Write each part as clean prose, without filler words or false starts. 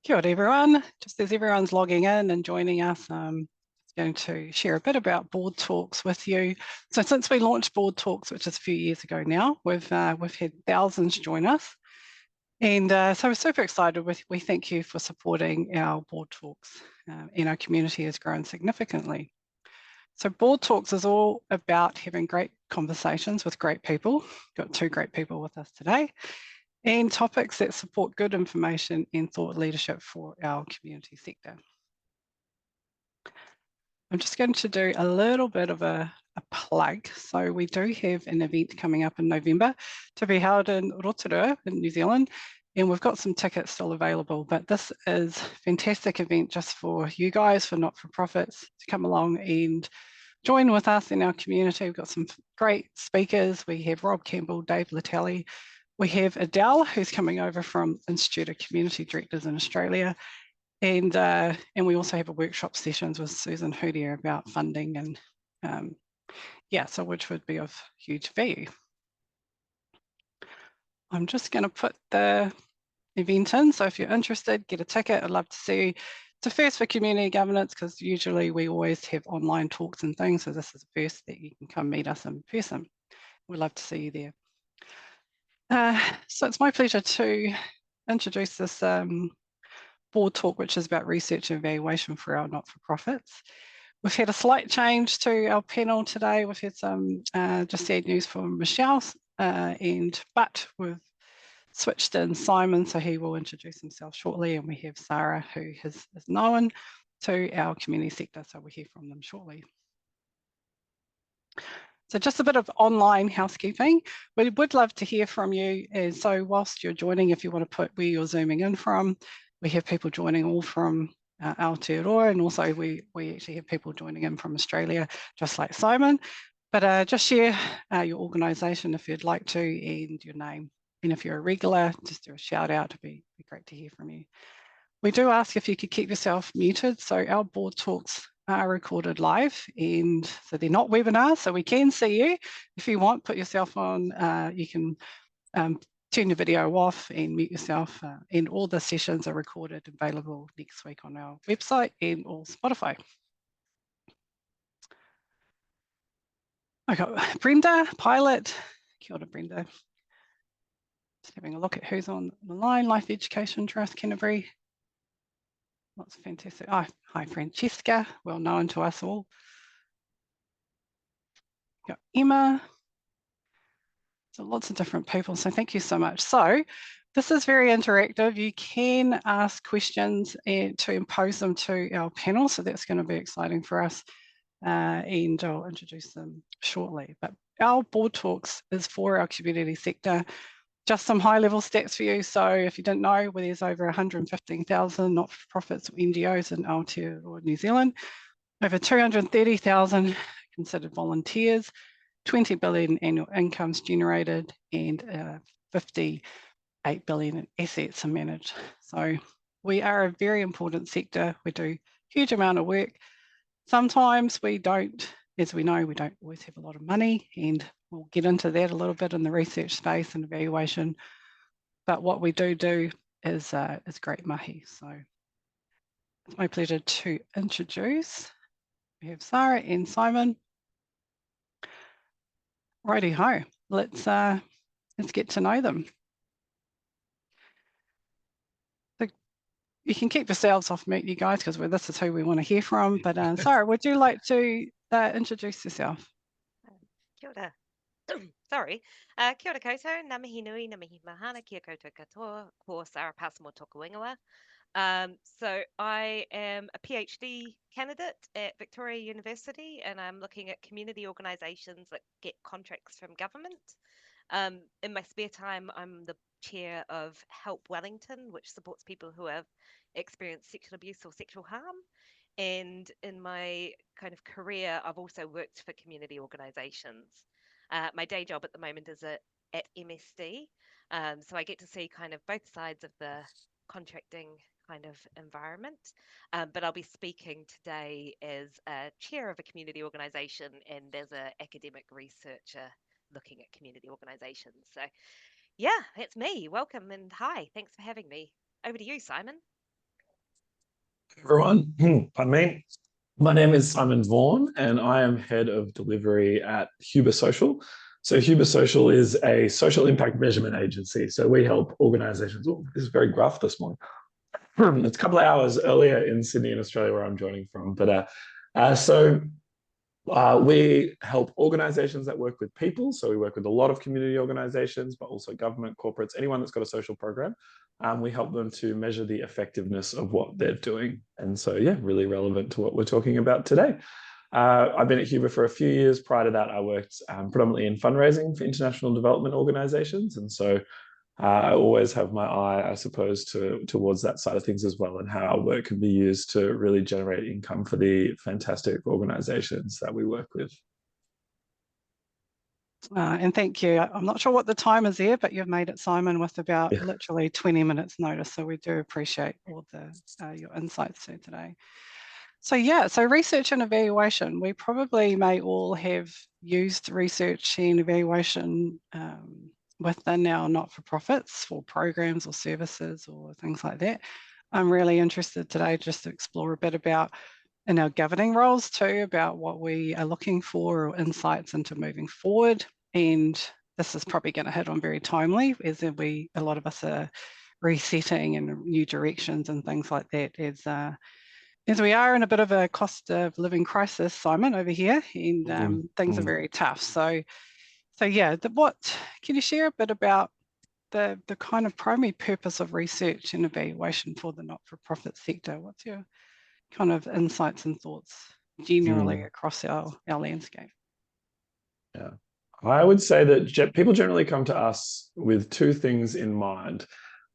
Kia ora everyone. Just as everyone's logging in and joining us, I'm going to share a bit about Board Talks with you. So since we launched Board Talks, which is a few years ago now, we've had thousands join us. And so we're super excited. We thank you for supporting our Board Talks, and our community has grown significantly. So Board Talks is all about having great conversations with great people. Got two great people with us today. And topics that support good information and thought leadership for our community sector. I'm just going to do a little bit of a plug. So we do have an event coming up in November to be held in Aotearoa in New Zealand, and we've got some tickets still available, but this is a fantastic event just for you guys, for not-for-profits, to come along and join with us in our community. We've got some great speakers. We have Rob Campbell, Dave Latelli. We have Adele, who's coming over from Institute of Community Directors in Australia. And we also have a workshop sessions with Susan Hoodia about funding and so which would be of huge value. I'm just going to put the event in. So if you're interested, get a ticket. I'd love to see you. It's a first for community governance because usually we always have online talks and things. So this is the first that you can come meet us in person. We'd love to see you there. So it's my pleasure to introduce this board talk, which is about research and evaluation for our not-for-profits. We've had a slight change to our panel today. We've had some just sad news from Michelle, but we've switched in Simon, so he will introduce himself shortly, and we have Sara, who is known to our community sector, so we'll hear from them shortly. So just a bit of online housekeeping. We would love to hear from you. And so whilst you're joining, if you want to put where you're zooming in from, we have people joining all from Aotearoa, and also we actually have people joining in from Australia, just like Simon. But just share your organisation if you'd like to, and your name. And if you're a regular, just do a shout out. It'd be great to hear from you. We do ask if you could keep yourself muted. So our board talks are recorded live, and so they're not webinars, so we can see you. If you want, put yourself on, you can turn your video off and mute yourself, and all the sessions are recorded and available next week on our website and or Spotify. I got Brenda, Pilot. Kia ora, Brenda. Just having a look at who's on the line. Life Education Trust, Canterbury. Lots of fantastic. Oh, hi, Francesca, well known to us all. Got Emma. So lots of different people, so thank you so much. So this is very interactive. You can ask questions and to impose them to our panel, so that's going to be exciting for us, and I'll introduce them shortly. But our board talks is for our community sector. Just some high-level stats for you. So if you didn't know, well, there's over 115,000 not-for-profits or NGOs in Aotearoa New Zealand, over 230,000 considered volunteers, 20 billion annual incomes generated, and 58 billion in assets are managed. So we are a very important sector. We do a huge amount of work. Sometimes we don't, as we know, we don't always have a lot of money, and we'll get into that a little bit in the research space and evaluation. But what we do is great mahi. So it's my pleasure to introduce. We have Sara and Simon. Righty ho, let's get to know them. So you can keep yourselves off mute, you guys, because this is who we want to hear from. But Sara, would you like to introduce yourself? Kia ora. Sorry. Kia ora koutou, ngā mihi nui, ngā mihi mahana, kia koutou katoa, ko Sara Passmore toku ingoa. So I am a PhD candidate at Victoria University, and I'm looking at community organisations that get contracts from government. In my spare time, I'm the chair of Help Wellington, which supports people who have experienced sexual abuse or sexual harm. And in my kind of career, I've also worked for community organisations. My day job at the moment is at MSD, so I get to see kind of both sides of the contracting kind of environment, but I'll be speaking today as a chair of a community organisation and as an academic researcher looking at community organisations. So yeah, that's me. Welcome and hi. Thanks for having me. Over to you, Simon. Everyone, pardon me. My name is Simon Vaughan, and I am head of delivery at Huber Social. So Huber Social is a social impact measurement agency. So we help organisations. Oh, this is very gruff this morning. It's a couple of hours earlier in Sydney, in Australia, where I'm joining from. We help organizations that work with people. So we work with a lot of community organizations, but also government, corporates, anyone that's got a social program. We help them to measure the effectiveness of what they're doing. And so, yeah, really relevant to what we're talking about today. I've been at Huber for a few years. Prior to that, I worked predominantly in fundraising for international development organizations. And so I always have my eye, I suppose, towards that side of things as well, and how our work can be used to really generate income for the fantastic organizations that we work with. And thank you. I'm not sure what the time is there, but you've made it, Simon, with about literally 20 minutes notice. So we do appreciate all your insights today. So research and evaluation. We probably may all have used research and evaluation within our not-for-profits for programs or services or things like that. I'm really interested today just to explore a bit about in our governing roles too, about what we are looking for or insights into moving forward. And this is probably going to hit on very timely as a lot of us are resetting and new directions and things like that as we are in a bit of a cost of living crisis, Simon, over here, and things are very tough. So what can you share a bit about the kind of primary purpose of research and evaluation for the not-for-profit sector? What's your kind of insights and thoughts generally across our landscape? Yeah, I would say that people generally come to us with two things in mind.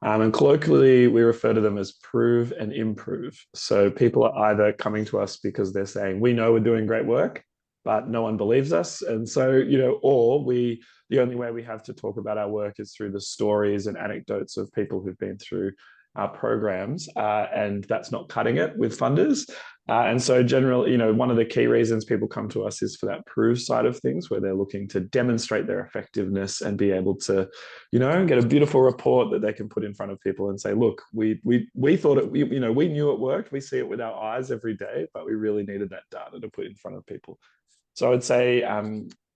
And colloquially, we refer to them as prove and improve. So people are either coming to us because they're saying, we know we're doing great work, but no one believes us. And so, the only way we have to talk about our work is through the stories and anecdotes of people who've been through our programs, and that's not cutting it with funders. And so generally, one of the key reasons people come to us is for that prove side of things, where they're looking to demonstrate their effectiveness and be able to, get a beautiful report that they can put in front of people and say, look, we thought it, we knew it worked. We see it with our eyes every day, but we really needed that data to put in front of people. So I would say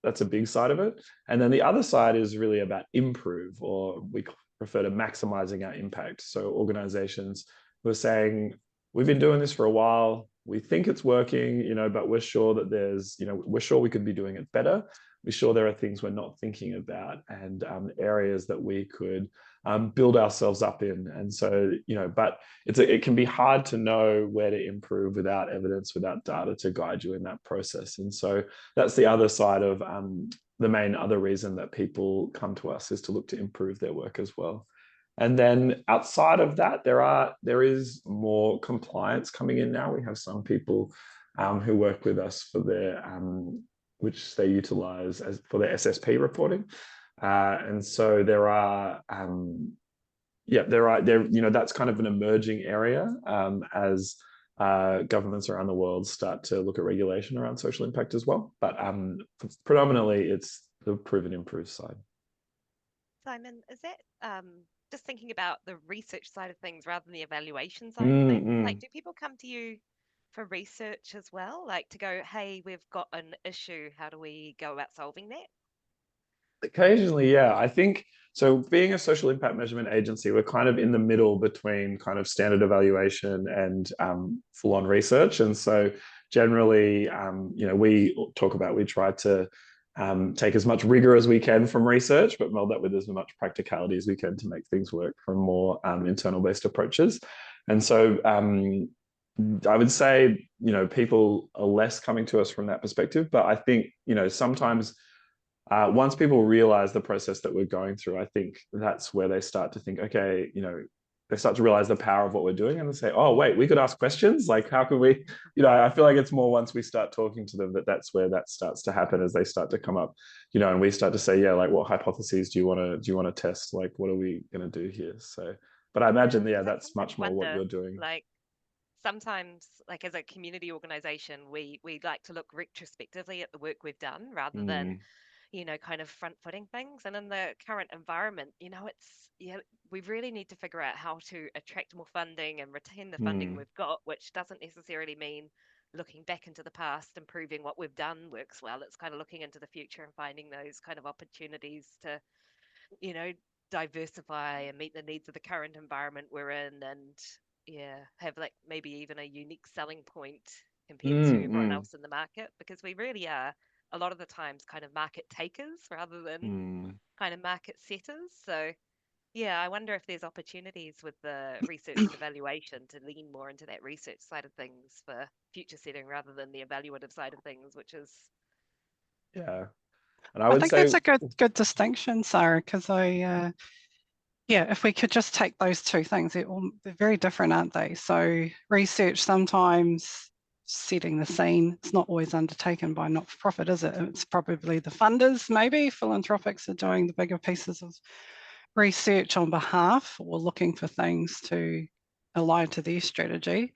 that's a big side of it. And then the other side is really about improve, or we prefer to maximizing our impact. So organizations who are saying, we've been doing this for a while, we think it's working, but we're sure that we're sure we could be doing it better. We're sure there are things we're not thinking about, and areas that we could build ourselves up in. And so, but it can be hard to know where to improve without evidence, without data to guide you in that process. And so that's the other side of the main other reason that people come to us, is to look to improve their work as well. And then outside of that, there is more compliance coming in now. We have some people who work with us for their which they utilize for their SSP reporting. And so that's kind of an emerging area as governments around the world start to look at regulation around social impact as well. But predominantly, it's the prove and improve side. Simon, is that just thinking about the research side of things rather than the evaluation side of things? Like, do people come to you for research as well? Like to go, hey, we've got an issue. How do we go about solving that? Occasionally, yeah. I think so. Being a social impact measurement agency, we're kind of in the middle between kind of standard evaluation and full-on research. And so generally, we try to take as much rigor as we can from research, but meld that with as much practicality as we can to make things work from more internal-based approaches. And so I would say, people are less coming to us from that perspective. But I think, sometimes once people realize the process that we're going through, I think that's where they start to think, okay, they start to realize the power of what we're doing, and they say, oh, wait, we could ask questions. Like, how could we, I feel like it's more once we start talking to them that's where that starts to happen, as they start to come up, and we start to say, yeah, like, what hypotheses do you want to test? Like, what are we going to do here? So, but I imagine, that's much more what you're doing. Like, sometimes, like as a community organization, we like to look retrospectively at the work we've done rather than kind of front-footing things. And in the current environment, we really need to figure out how to attract more funding and retain the funding we've got, which doesn't necessarily mean looking back into the past and proving what we've done works well. It's kind of looking into the future and finding those kind of opportunities to, diversify and meet the needs of the current environment we're in, and have like maybe even a unique selling point compared to everyone else in the market, because we really are a lot of the times kind of market takers rather than kind of market setters. So yeah, I wonder if there's opportunities with the research and evaluation to lean more into that research side of things for future setting rather than the evaluative side of things, which is And I I would think say that's a good distinction, Sarah, because if we could just take those two things, they're very different, aren't they? So research sometimes setting the scene, it's not always undertaken by not-for-profit, is it? It's probably the funders, maybe philanthropics are doing the bigger pieces of research on behalf or looking for things to align to their strategy.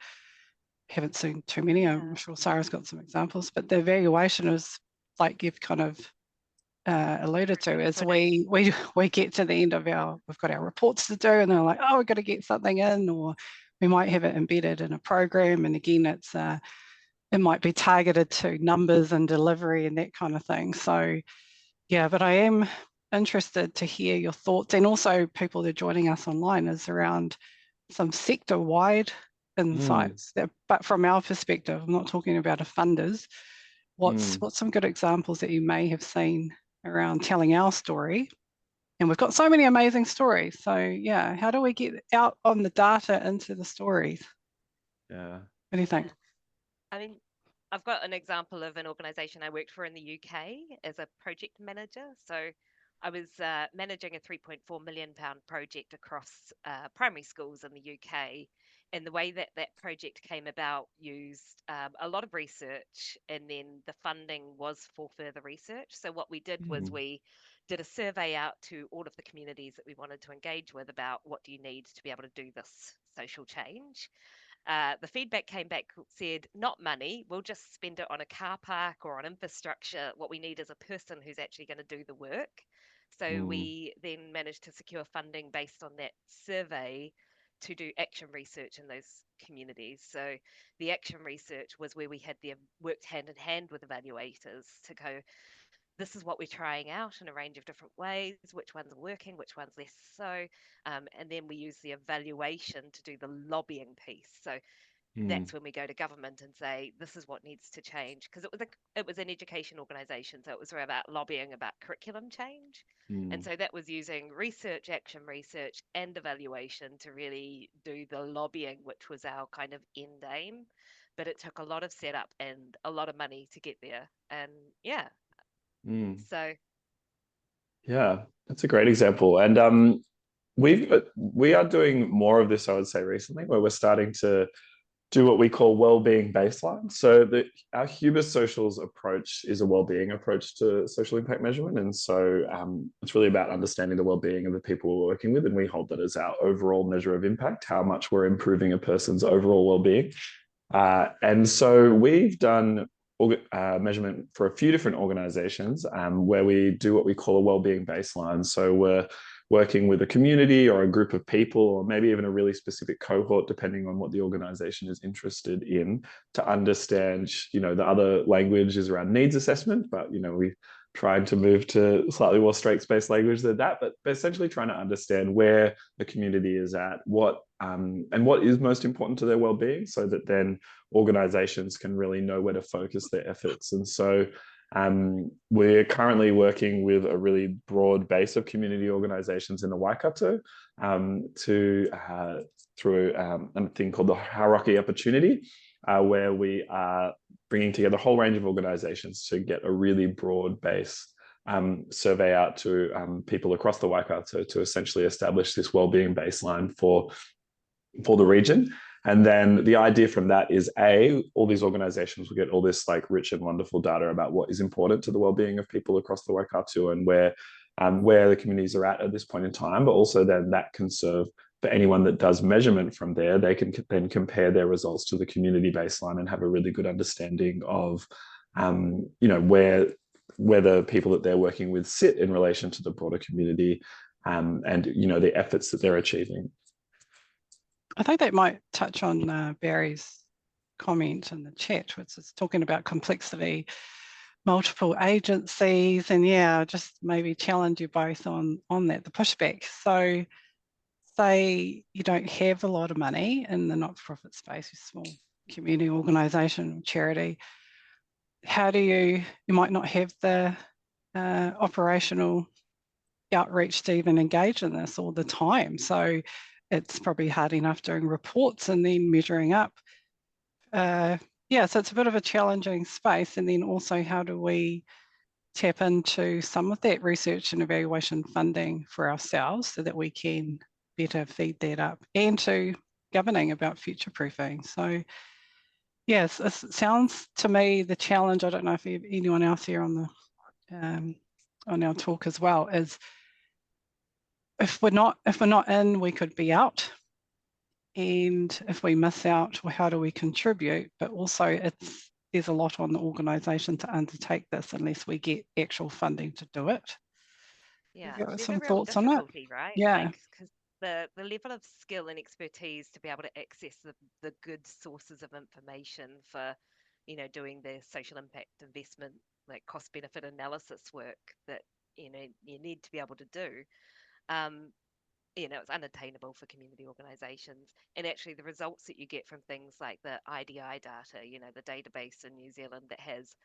Haven't seen too many. I'm sure Sarah's got some examples, but the evaluation is like you've kind of alluded to, is we get to the end of we've got our reports to do, and they're like, oh, we've got to get something in, or we might have it embedded in a program, and again, it might be targeted to numbers and delivery and that kind of thing. So yeah, but I am interested to hear your thoughts, and also people that are joining us online, is around some sector-wide insights. But from our perspective, I'm not talking about a funders. What's some good examples that you may have seen around telling our story? And we've got so many amazing stories. So yeah, how do we get out on the data into the stories? Yeah. What do you think? I mean, I've got an example of an organisation I worked for in the UK as a project manager. So I was managing a £3.4 million project across primary schools in the UK. And the way that that project came about used a lot of research, and then the funding was for further research. So what we did was we did a survey out to all of the communities that we wanted to engage with about what do you need to be able to do this social change. The feedback came back, said, not money, we'll just spend it on a car park or on infrastructure. What we need is a person who's actually going to do the work. So we then managed to secure funding based on that survey to do action research in those communities. So the action research was where we had worked hand in hand with evaluators to go, this is what we're trying out in a range of different ways, which ones are working, which ones less so. And then we use the evaluation to do the lobbying piece. So that's when we go to government and say, this is what needs to change. Because it was an education organisation, so it was about lobbying about curriculum change. And so that was using research, action research, and evaluation to really do the lobbying, which was our kind of end aim. But it took a lot of setup and a lot of money to get there. And so yeah, that's a great example. And we are doing more of this, I would say, recently, where we're starting to do what we call well-being baseline. So our Hubris Socials approach is a well-being approach to social impact measurement. And so it's really about understanding the well-being of the people we're working with. And we hold that as our overall measure of impact, how much we're improving a person's overall well-being. And so we've done measurement for a few different organizations where we do what we call a well-being baseline. So we're working with a community or a group of people, or maybe even a really specific cohort, depending on what the organization is interested in, to understand, the other language is around needs assessment, but, we trying to move to slightly more strengths-based language than that, but essentially trying to understand where the community is at, and what is most important to their well-being, so that then organizations can really know where to focus their efforts. And so we're currently working with a really broad base of community organizations in the Waikato through a thing called the Hierarchy Opportunity, where we are bringing together a whole range of organizations to get a really broad-based survey out to people across the Waikato to essentially establish this wellbeing baseline for the region. And then the idea from that is all these organizations will get all this like rich and wonderful data about what is important to the well-being of people across the Waikato and where the communities are at this point in time, but also then that can serve for anyone that does measurement from there. They can then compare their results to the community baseline and have a really good understanding of where where the people that they're working with sit in relation to the broader community, and the efforts that they're achieving. I think that might touch on Barry's comment in the chat, which is talking about complexity, multiple agencies, and just maybe challenge you both on that, the pushback. So say you don't have a lot of money in the not-for-profit space, you're a small community organisation or charity, how do you might not have the operational outreach to even engage in this all the time. So it's probably hard enough doing reports and then measuring up. So it's a bit of a challenging space. And then also, how do we tap into some of that research and evaluation funding for ourselves so that we can better feed that up, and to governing about future proofing. So yes, it sounds to me the challenge, I don't know if anyone else here on our talk as well, is if we're not in, we could be out. And if we miss out, well, how do we contribute? But also there's a lot on the organisation to undertake this unless we get actual funding to do it. Yeah, There's some thoughts on that, right? Yeah. Like, because the level of skill and expertise to be able to access the good sources of information for, doing the social impact investment, like cost benefit analysis work that, you need to be able to do. It's unattainable for community organisations. And actually the results that you get from things like the IDI data, the database in New Zealand that has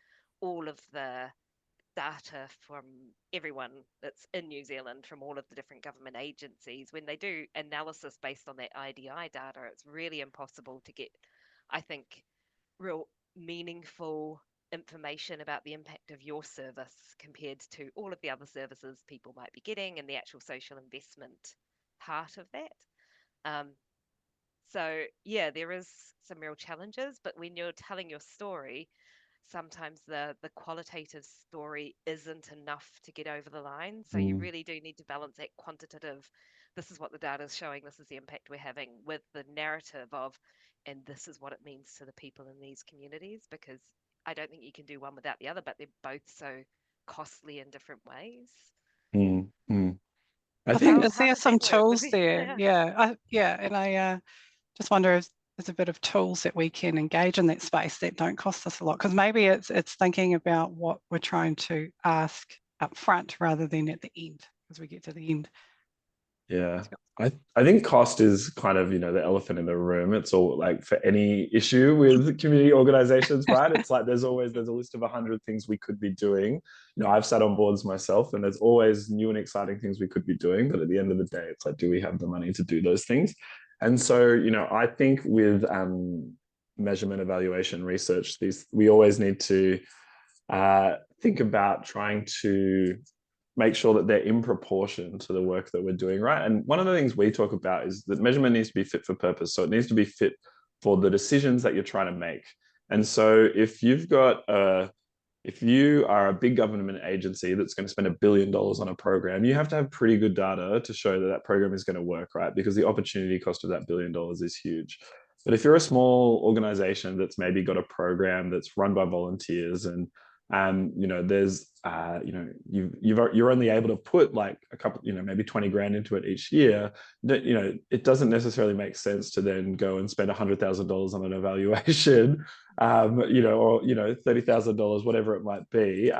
all of the data from everyone that's in New Zealand, from all of the different government agencies, when they do analysis based on that IDI data, it's really impossible to get, I think, real meaningful information about the impact of your service compared to all of the other services people might be getting and the actual social investment part of that. So there is some real challenges, but when you're telling your story, sometimes the qualitative story isn't enough to get over the line. So you really do need to balance that quantitative, this is what the data is showing, this is the impact we're having, with the narrative of, and this is what it means to the people in these communities, because I don't think you can do one without the other, but they're both so costly in different ways. I think there are some tools there. And I just wonder if there's a bit of tools that we can engage in that space that don't cost us a lot, because maybe it's thinking about what we're trying to ask up front rather than at the end, as we get to the end. Yeah, I think cost is kind of, the elephant in the room. It's all like for any issue with community organizations, right? It's like there's a list of 100 things we could be doing. I've sat on boards myself, and there's always new and exciting things we could be doing. But at the end of the day, it's like, do we have the money to do those things? And so, I think with measurement, evaluation, research, we always need to think about trying to make sure that they're in proportion to the work that we're doing, right? And one of the things we talk about is that measurement needs to be fit for purpose. So it needs to be fit for the decisions that you're trying to make. And so if you are a big government agency that's going to spend $1 billion on a program, you have to have pretty good data to show that program is going to work, right? Because the opportunity cost of that $1 billion is huge. But if you're a small organization that's maybe got a program that's run by volunteers, and there's you're only able to put like a couple, maybe 20 grand into it each year, it doesn't necessarily make sense to then go and spend $100,000 on an evaluation, or $30,000, whatever it might be,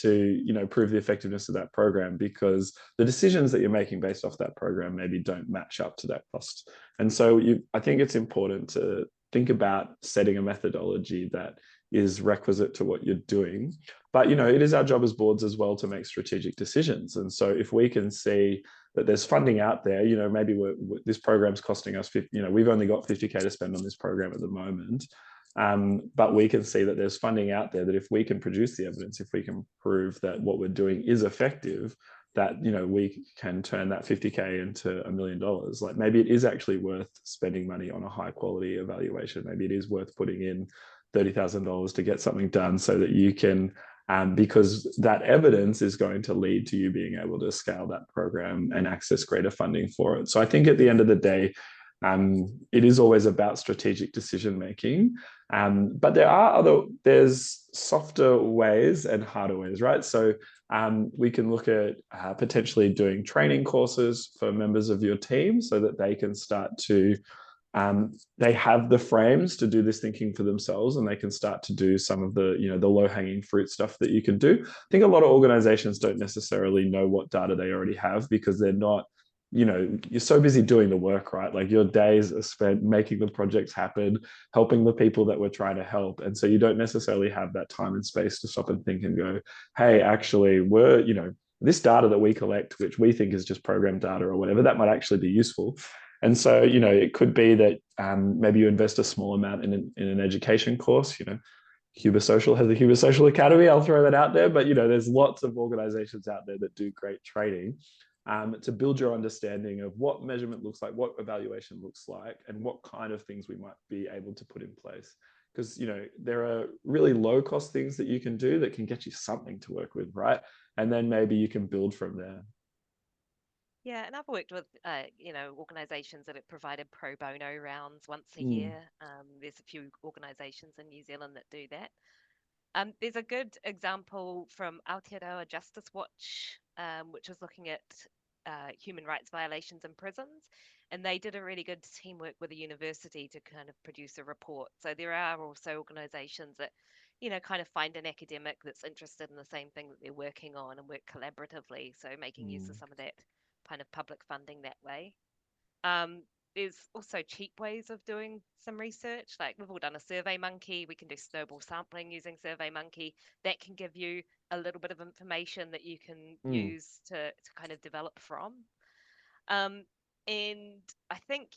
to prove the effectiveness of that program, because the decisions that you're making based off that program maybe don't match up to that cost. And so I think it's important to think about setting a methodology that is requisite to what you're doing. But, it is our job as boards as well to make strategic decisions. And so if we can see that there's funding out there, maybe this program's costing us, we've only got 50K to spend on this program at the moment. But we can see that there's funding out there that if we can produce the evidence, if we can prove that what we're doing is effective, that, we can turn that 50K into $1 million. Like maybe it is actually worth spending money on a high quality evaluation. Maybe it is worth putting in $30,000 to get something done so that you can, because that evidence is going to lead to you being able to scale that program and access greater funding for it. So I think at the end of the day, It is always about strategic decision making, but there's softer ways and harder ways, right? So we can look at potentially doing training courses for members of your team so that they can start to they have the frames to do this thinking for themselves, and they can start to do some of the, the low-hanging fruit stuff that you can do. I think a lot of organizations don't necessarily know what data they already have because they're not, you're so busy doing the work, right? Like your days are spent making the projects happen, helping the people that we're trying to help. And so you don't necessarily have that time and space to stop and think and go, hey, actually, this data that we collect, which we think is just program data or whatever, that might actually be useful. And so, it could be that maybe you invest a small amount in an education course. Huber Social has a Huber Social Academy. I'll throw that out there. But, there's lots of organizations out there that do great training to build your understanding of what measurement looks like, what evaluation looks like, and what kind of things we might be able to put in place. Because, there are really low-cost things that you can do that can get you something to work with, right? And then maybe you can build from there. Yeah, and I've worked with, organisations that have provided pro bono rounds once a year. There's a few organisations in New Zealand that do that. There's a good example from Aotearoa Justice Watch, which was looking at human rights violations in prisons, and they did a really good teamwork with a university to kind of produce a report. So there are also organisations that, kind of find an academic that's interested in the same thing that they're working on and work collaboratively. So making use of some of that kind of public funding that way. There's also cheap ways of doing some research. Like we've all done a Survey Monkey. We can do snowball sampling using Survey Monkey. That can give you a little bit of information that you can use to kind of develop from. And I think,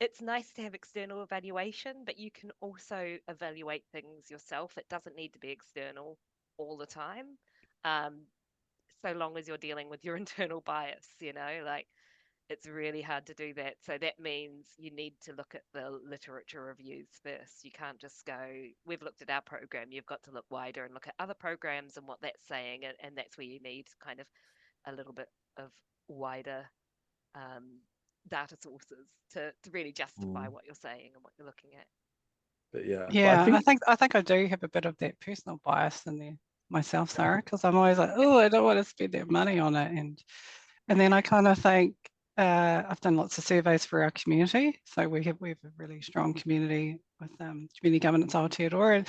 it's nice to have external evaluation, but you can also evaluate things yourself. It doesn't need to be external all the time. So long as you're dealing with your internal bias, it's really hard to do that. So that means you need to look at the literature reviews first. You can't just go, we've looked at our program. You've got to look wider and look at other programs and what that's saying. And that's where you need kind of a little bit of wider data sources to really justify what you're saying and what you're looking at. But yeah, Yeah, I think I do have a bit of that personal bias in there myself, Sarah, because I'm always like, oh, I don't want to spend that money on it, and then I kind of think I've done lots of surveys for our community, so we have a really strong community with community governance Aotearoa, and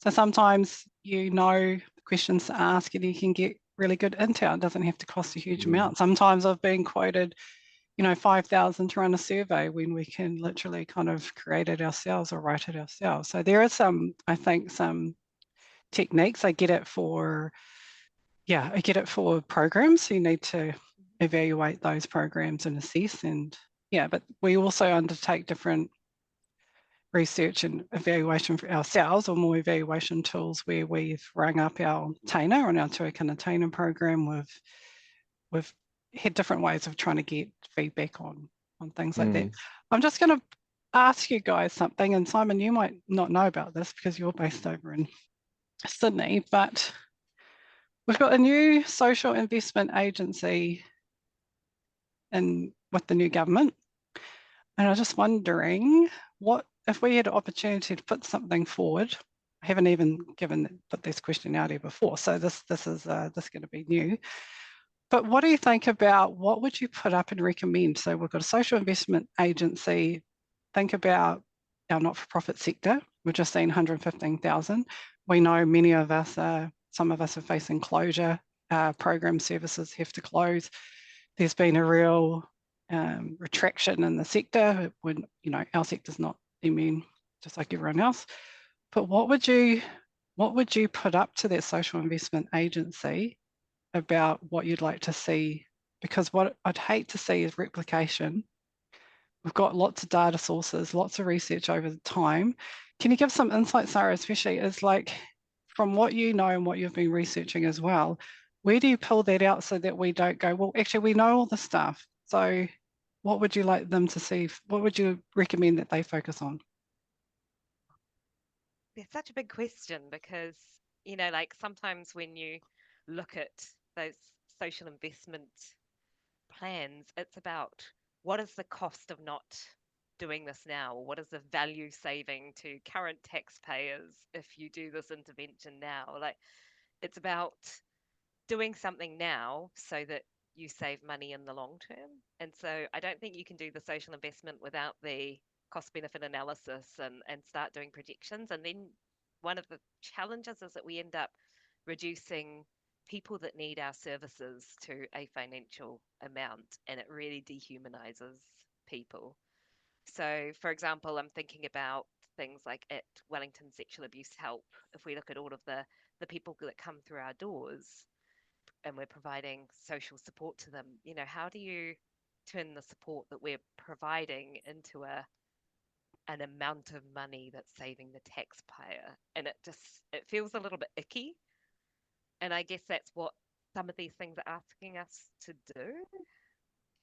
so sometimes the questions to ask and you can get really good intel. It doesn't have to cost a huge amount. Sometimes I've been quoted 5,000 to run a survey when we can literally kind of create it ourselves or write it ourselves. So there are I think some techniques. I get it for programs. You need to evaluate those programs and assess, but we also undertake different research and evaluation for ourselves, or more evaluation tools where we've rung up our tainer on our Tuakana Tainer program. We've had different ways of trying to get feedback on things like that. I'm just going to ask you guys something, and Simon, you might not know about this because you're based over in Sydney, but we've got a new social investment agency with the new government, and I'm just wondering what if we had an opportunity to put something forward. I haven't even put this question out here before, so this is going to be new. But what do you think about what would you put up and recommend? So we've got a social investment agency. Think about our not-for-profit sector. We've just seen 115,000. We know some of us are facing closure. Program services have to close. There's been a real retraction in the sector when, our sector's not immune, just like everyone else. But what would you put up to that social investment agency about what you'd like to see? Because what I'd hate to see is replication. We've got lots of data sources, lots of research over the time. Can you give some insight, Sara, especially as from what you know and what you've been researching as well, where do you pull that out so that we don't go, well, actually, we know all the stuff. So what would you like them to see? What would you recommend that they focus on? It's such a big question because, sometimes when you look at those social investment plans, it's about what is the cost of not doing this now? Or what is the value saving to current taxpayers if you do this intervention now? Like, it's about doing something now so that you save money in the long term. And so I don't think you can do the social investment without the cost benefit analysis and start doing projections. And then one of the challenges is that we end up reducing people that need our services to a financial amount, and it really dehumanizes people. So, for example, I'm thinking about things like at Wellington Sexual Abuse Help. If we look at all of the people that come through our doors, and we're providing social support to them, how do you turn the support that we're providing into an amount of money that's saving the taxpayer? And it feels a little bit icky. And I guess that's what some of these things are asking us to do.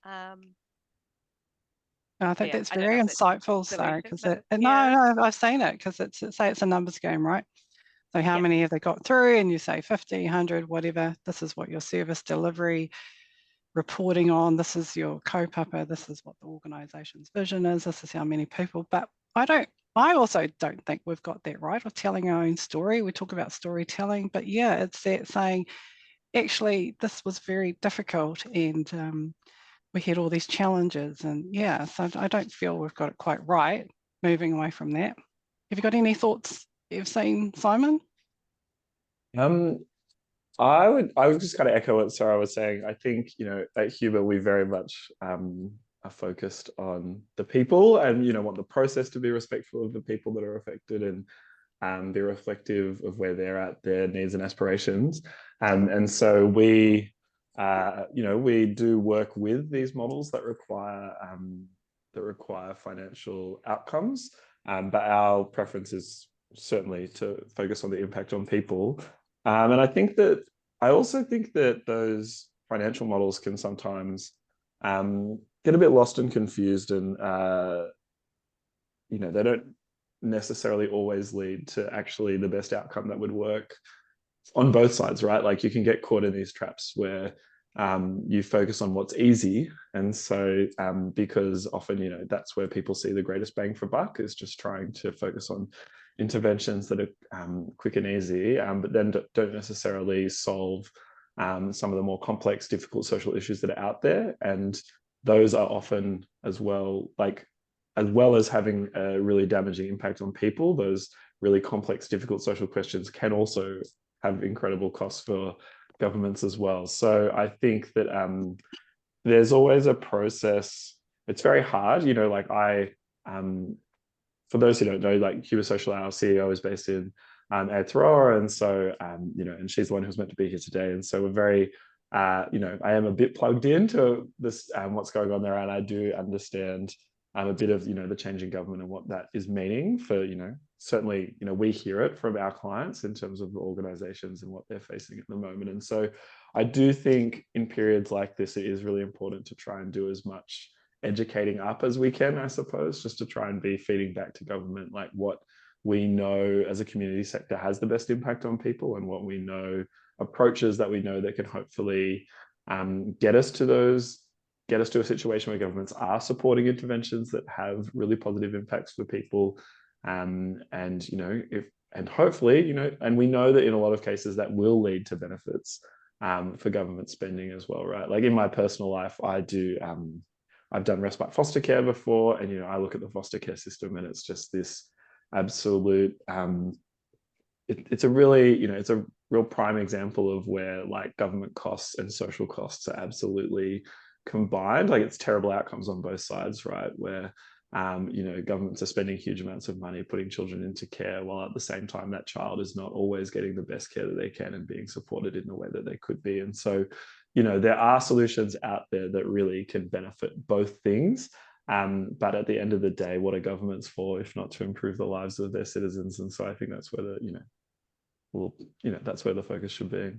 I think Yeah, that's I don't very know if that's a insightful, Sarah, solution, because but no, yeah, I've seen it, because say it's a numbers game, right? So how yeah, many have they got through? And you say 50, 100, whatever. This is what your service delivery reporting on. This is your kaupapa. This is what the organisation's vision is. This is how many people. But I also don't think we've got that right, or telling our own story. We talk about storytelling, but yeah, it's that saying, actually, this was very difficult, and we had all these challenges, and yeah, so I don't feel we've got it quite right, moving away from that. Have you got any thoughts you've seen, Simon? I would just kind of echo what Sarah was saying. I think, at Huber, we very much are focused on the people, and, want the process to be respectful of the people that are affected, and be reflective of where they're at, their needs and aspirations. And so we do work with these models that require financial outcomes, but our preference is certainly to focus on the impact on people. And I also think that those financial models can sometimes get a bit lost and confused, and they don't necessarily always lead to actually the best outcome that would work on both sides, right? Like, you can get caught in these traps where you focus on what's easy, and so because often that's where people see the greatest bang for buck, is just trying to focus on interventions that are quick and easy, but then don't necessarily solve some of the more complex, difficult social issues that are out there. And those are often, as well as having a really damaging impact on people, those really complex, difficult social questions can also have incredible costs for governments as well. So I think that there's always a process. It's very hard, for those who don't know, like, Huber Social, our CEO, is based in Aotearoa, and so and she's the one who's meant to be here today. And so we're very, I am a bit plugged into this, what's going on there, and I do understand a bit of the changing government and what that is meaning for certainly we hear it from our clients in terms of the organizations and what they're facing at the moment. And so I do think in periods like this, it is really important to try and do as much educating up as we can, I suppose, just to try and be feeding back to government like what we know as a community sector has the best impact on people, and what we know, approaches that we know that can hopefully get us to a situation where governments are supporting interventions that have really positive impacts for people. And hopefully, and we know that in a lot of cases that will lead to benefits for government spending as well, right? Like, in my personal life, I've done respite foster care before, and I look at the foster care system, and it's just this absolute it's a really it's a real prime example of where, like, government costs and social costs are absolutely combined. Like, it's terrible outcomes on both sides, right? Where governments are spending huge amounts of money putting children into care, while at the same time that child is not always getting the best care that they can and being supported in the way that they could be. And so there are solutions out there that really can benefit both things, but at the end of the day, what are governments for if not to improve the lives of their citizens? And so I think that's where that's where the focus should be.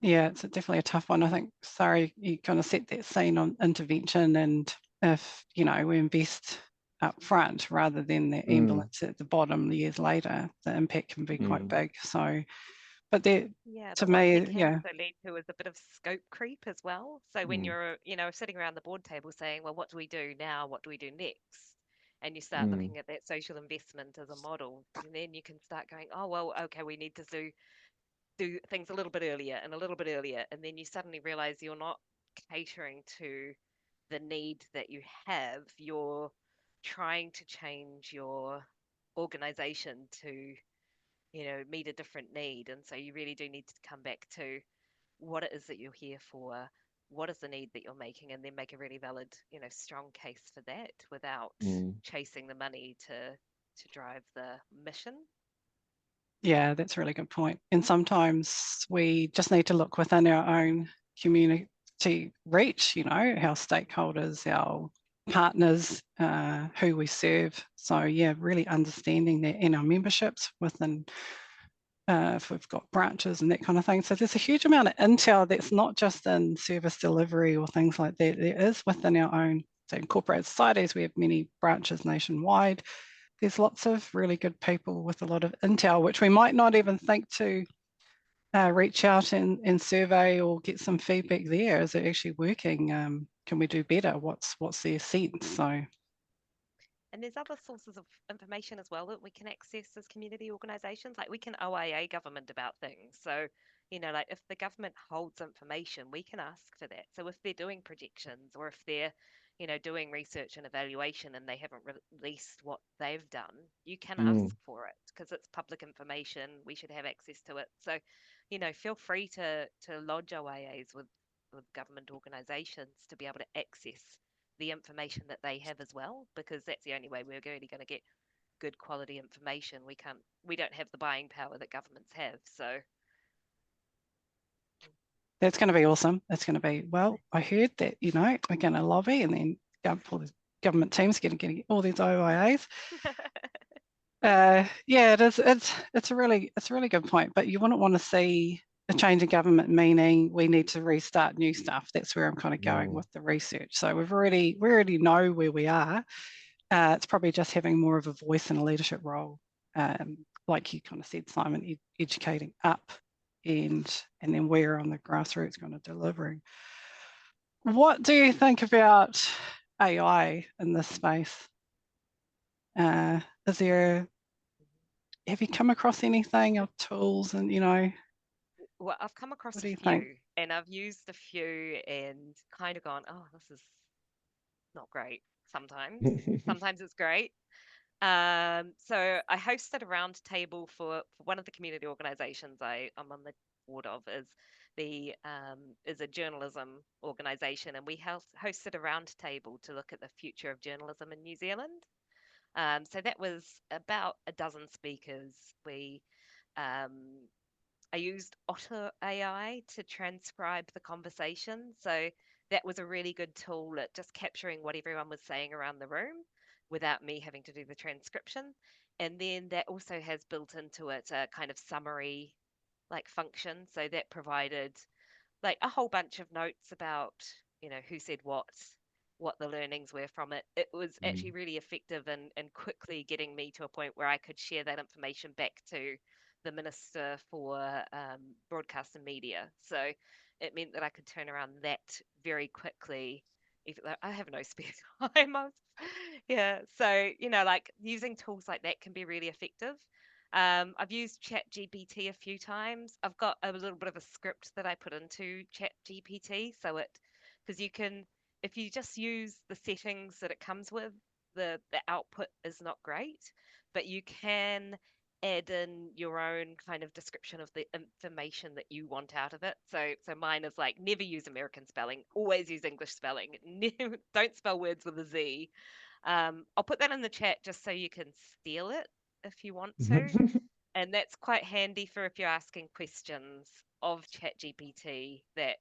Yeah, it's definitely a tough one. I think, Sara, you kind of set that scene on intervention, and if we invest up front rather than the ambulance at the bottom years later, the impact can be quite big. So But Yeah, to but what me, it can yeah, also lead to is a bit of scope creep as well. So when Mm, you're, sitting around the board table saying, well, what do we do now? What do we do next? And you start mm, looking at that social investment as a model, and then you can start going, oh, well, okay, we need to do things a little bit earlier and a little bit earlier. And then you suddenly realize you're not catering to the need that you have. You're trying to change your organization to meet a different need. And so you really do need to come back to what it is that you're here for, what is the need that you're making, and then make a really valid, strong case for that without mm. chasing the money to drive the mission. yeah, that's a really good point. And sometimes we just need to look within our own community reach, our stakeholders, our partners, who we serve. So yeah, really understanding that in our memberships within, if we've got branches and that kind of thing. So there's a huge amount of intel that's not just in service delivery or things like that. There is within our own, so incorporated societies, we have many branches nationwide. There's lots of really good people with a lot of intel, which we might not even think to reach out and survey or get some feedback there. Is it actually working? Can we do better? What's their sense? So And there's other sources of information as well that we can access as community organisations. Like we can OIA government about things. So, like if the government holds information, we can ask for that. So if they're doing projections or if they're, doing research and evaluation and they haven't released what they've done, you can Mm. ask for it because it's public information. We should have access to it. So, feel free to lodge OIAs with government organisations to be able to access the information that they have as well, because that's the only way we're really going to get good quality information. We don't have the buying power that governments have. So that's going to be awesome. That's going to be, well, I heard that, we're going to lobby and then all the government teams getting all these OIAs. Yeah, it is. It's a really good point. But you wouldn't want to see a change in government meaning we need to restart new stuff. That's where I'm kind of going with the research. So we already know where we are. It's probably just having more of a voice and a leadership role, like you kind of said, Simon, educating up, and then we're on the grassroots kind of delivering. What do you think about AI in this space? Is there Have you come across anything of tools and, well, I've come across what a do you think? few and I've used a few and kind of gone, oh, this is not great sometimes. Sometimes it's great. So I hosted a roundtable for one of the community organisations I'm on the board of is a journalism organisation, and we hosted a roundtable to look at the future of journalism in New Zealand. So that was about a dozen speakers. Um, I used Otter AI to transcribe the conversation. So that was a really good tool at just capturing what everyone was saying around the room without me having to do the transcription. And then that also has built into it a kind of summary like function. So that provided like a whole bunch of notes about, who said what the learnings were from it. It was actually really effective and quickly getting me to a point where I could share that information back to the Minister for Broadcast and Media. So it meant that I could turn around that very quickly. Even though I have no spare time. Yeah. So, like using tools like that can be really effective. I've used ChatGPT a few times. I've got a little bit of a script that I put into ChatGPT, because you can, if you just use the settings that it comes with, the output is not great, but you can add in your own kind of description of the information that you want out of it. So mine is like never use American spelling, always use English spelling. Don't spell words with a Z. I'll put that in the chat just so you can steal it if you want to. And that's quite handy for if you're asking questions of ChatGPT that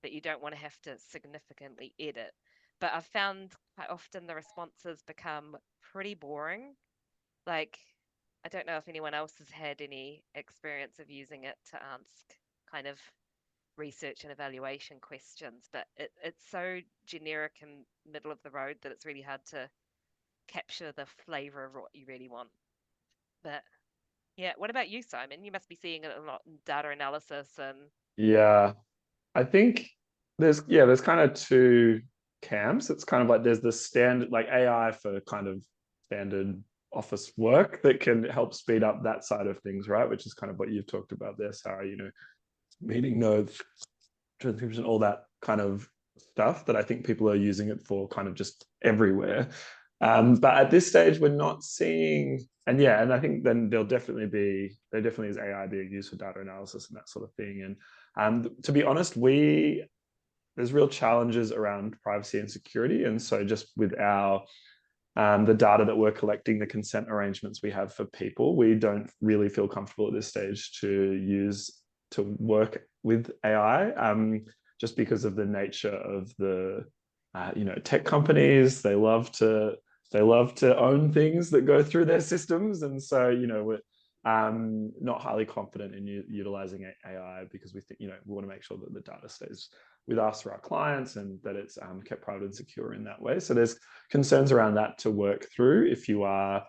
you don't want to have to significantly edit. But I've found quite often the responses become pretty boring. Like, I don't know if anyone else has had any experience of using it to ask kind of research and evaluation questions, but it's so generic and middle of the road that it's really hard to capture the flavor of what you really want. But Yeah. What about you, Simon? You must be seeing it a lot in data analysis and Yeah, I think there's kind of two camps. It's kind of like there's the standard like AI for kind of standard office work that can help speed up that side of things, right? Which is kind of what you've talked about there, Sarah, meeting nodes, transcription, all that kind of stuff that I think people are using it for kind of just everywhere. But at this stage, we're not seeing, and I think then there definitely is AI being used for data analysis and that sort of thing. And to be honest, there's real challenges around privacy and security. And so just with the data that we're collecting, the consent arrangements we have for people, we don't really feel comfortable at this stage to work with AI, just because of the nature of the tech companies. They love to own things that go through their systems, and so we're not highly confident in utilizing AI because we think we want to make sure that the data stays with us or our clients and that it's kept private and secure in that way. So there's concerns around that to work through if you are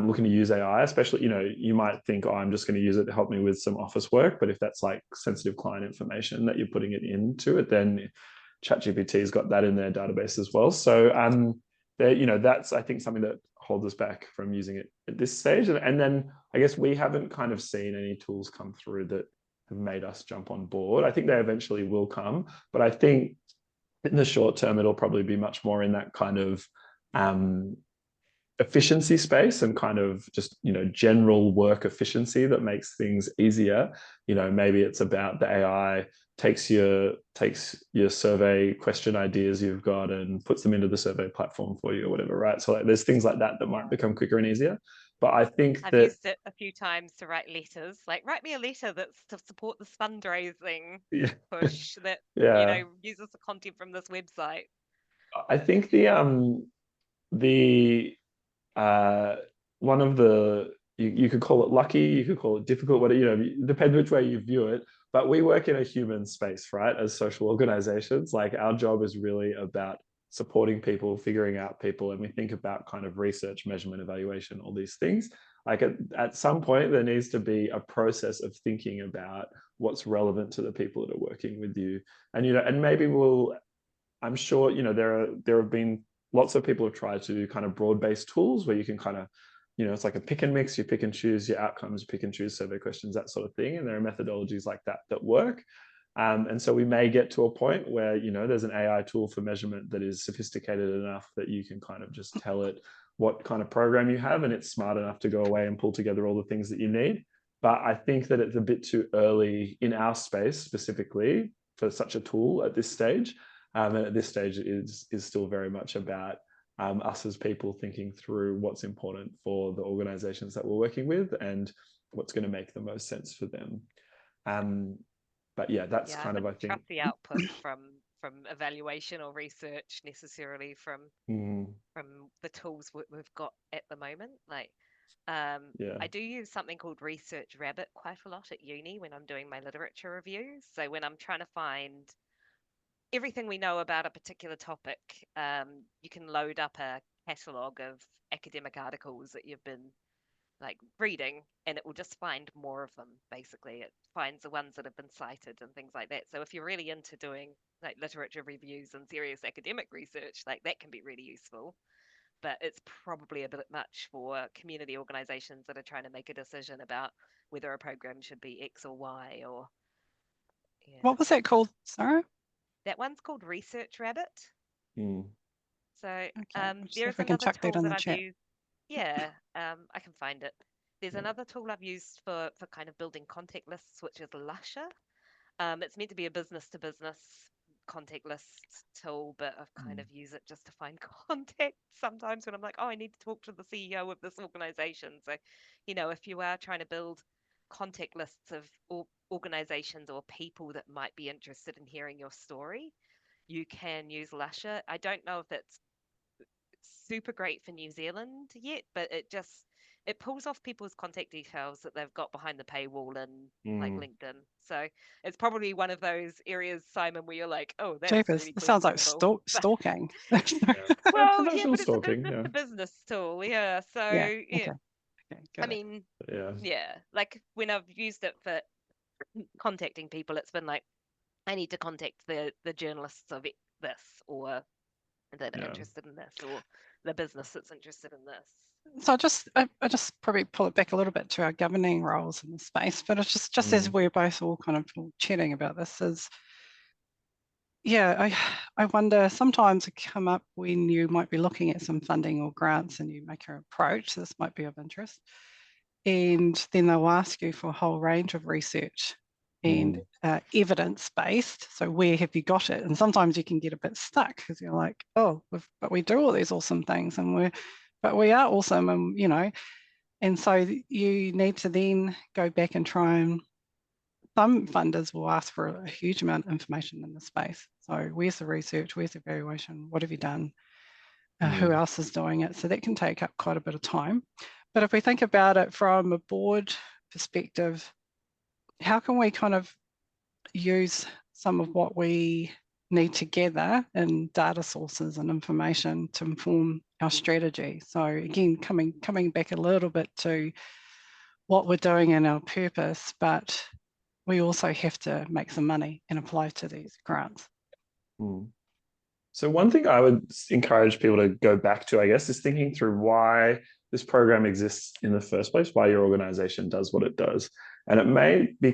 looking to use AI, especially, you might think, oh, I'm just going to use it to help me with some office work. But if that's like sensitive client information that you're putting it into it, then ChatGPT's got that in their database as well. So that's, I think, something that holds us back from using it at this stage. And then I guess we haven't kind of seen any tools come through that have made us jump on board. I think they eventually will come, but I think in the short term, it'll probably be much more in that kind of efficiency space and kind of just general work efficiency that makes things easier. Maybe it's about the AI takes your survey question ideas you've got and puts them into the survey platform for you or whatever, right? So there's things like that might become quicker and easier. But I think I've used it a few times to write letters. Like, write me a letter that's to support this fundraising push that uses the content from this website. I think one of the you could call it lucky, you could call it difficult, whatever, depends which way you view it. But we work in a human space, right? As social organizations, like our job is really about supporting people, figuring out people, and we think about kind of research, measurement, evaluation, all these things. Like at some point, there needs to be a process of thinking about what's relevant to the people that are working with you, and maybe I'm sure there have been lots of people have tried to do kind of broad-based tools where you can kind of, it's like a pick and mix, you pick and choose your outcomes, pick and choose survey questions, that sort of thing. And there are methodologies like that work. And so we may get to a point where, there's an AI tool for measurement that is sophisticated enough that you can kind of just tell it what kind of program you have, and it's smart enough to go away and pull together all the things that you need. But I think that it's a bit too early in our space specifically for such a tool at this stage. And at this stage, it is still very much about us as people thinking through what's important for the organizations that we're working with and what's going to make the most sense for them. But that's kind of, I think, trust the output from evaluation or research necessarily from the tools we've got at the moment. Like, I do use something called Research Rabbit quite a lot at uni when I'm doing my literature reviews. So when I'm trying to find everything we know about a particular topic, you can load up a catalogue of academic articles that you've been like reading, and it will just find more of them. Basically, it finds the ones that have been cited and things like that. So if you're really into doing like literature reviews and serious academic research, like that can be really useful. But it's probably a bit much for community organizations that are trying to make a decision about whether a program should be X or Y or What was that called, Sarah? That one's called Research Rabbit. So okay, there's another tool that I've used. Yeah, I can find it. There's another tool I've used for kind of building contact lists, which is Lusher. It's meant to be a business-to-business contact list tool, but I've kind of used it just to find contact sometimes when I'm like, oh, I need to talk to the CEO of this organization. So, if you are trying to build contact lists of organizations or people that might be interested in hearing your story, you can use Lusher. I don't know if it's super great for New Zealand yet, but it pulls off people's contact details that they've got behind the paywall in like LinkedIn. So it's probably one of those areas, Simon, where you're like, oh, that's Jeepers, really it sounds like stalking. Well, yeah, but it's stalking, a business-to-business tool. Yeah. So okay. Okay, I got it. mean, Yeah. yeah, like when I've used it for contacting people, it's been like, I need to contact the journalists of this, or that are Yeah. interested in this, or the business that's interested in this. So I just probably pull it back a little bit to our governing roles in the space, but it's just as we're both all kind of chatting about this is, yeah, I wonder, sometimes it come up when you might be looking at some funding or grants and you make an approach, this might be of interest, and then they'll ask you for a whole range of research and evidence-based. So where have you got it? And sometimes you can get a bit stuck because you're like, oh, but we do all these awesome things, and we are awesome, and you know, and so you need to then go back and try and. Some funders will ask for a huge amount of information in the space. So where's the research? Where's the evaluation? What have you done? Who else is doing it? So that can take up quite a bit of time. But if we think about it from a board perspective, how can we kind of use some of what we need to gather in data sources and information to inform our strategy? So again, coming back a little bit to what we're doing and our purpose, but we also have to make some money and apply to these grants. So one thing I would encourage people to go back to, I guess, is thinking through why this program exists in the first place, why your organization does what it does. And it may be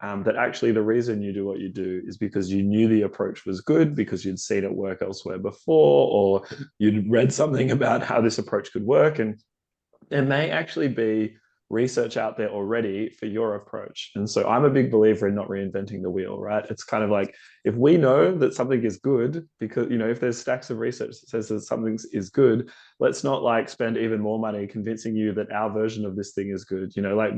that actually the reason you do what you do is because you knew the approach was good, because you'd seen it work elsewhere before, or you'd read something about how this approach could work. And there may actually be research out there already for your approach. And so I'm a big believer in not reinventing the wheel, right? It's kind of like, if we know that something is good, because, you know, if there's stacks of research that says that something is good, let's not like spend even more money convincing you that our version of this thing is good. You know, like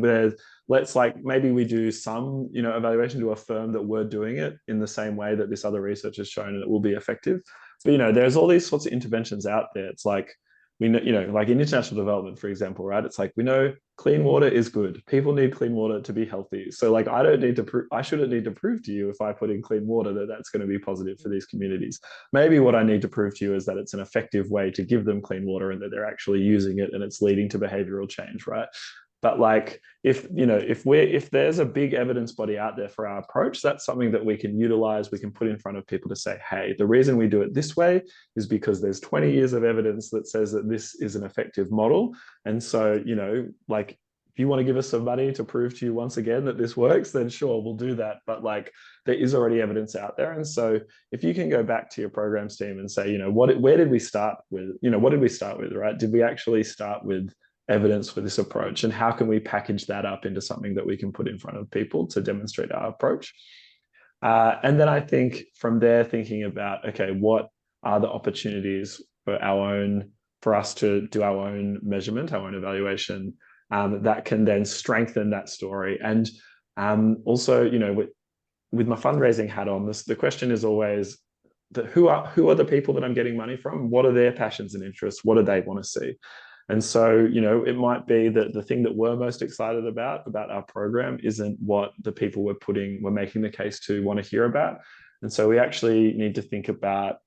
let's like, maybe we do some, you know, evaluation to affirm that we're doing it in the same way that this other research has shown and it will be effective. But, you know, there's all these sorts of interventions out there. It's like, we know, you know, like in international development, for example, right? It's like, we know clean water is good. People need clean water to be healthy. So like, I shouldn't need to prove to you if I put in clean water that that's going to be positive for these communities. Maybe what I need to prove to you is that it's an effective way to give them clean water and that they're actually using it and it's leading to behavioral change, right? But like, if there's a big evidence body out there for our approach, that's something that we can utilize, we can put in front of people to say, hey, the reason we do it this way is because there's 20 years of evidence that says that this is an effective model. And so, you know, like, if you want to give us some money to prove to you once again that this works, then sure, we'll do that. But like, there is already evidence out there. And so if you can go back to your programs team and say, you know, where did we start with? You know, what did we start with, right? Did we actually start with evidence for this approach, and how can we package that up into something that we can put in front of people to demonstrate our approach? And then I think from there, thinking about, okay, what are the opportunities for us to do our own measurement, our own evaluation, that can then strengthen that story. And also, you know, with my fundraising hat on, the question is always that who are the people that I'm getting money from? What are their passions and interests? What do they want to see? And so, you know, it might be that the thing that we're most excited about our program isn't what the people we're making the case to want to hear about. And so we actually need to think about,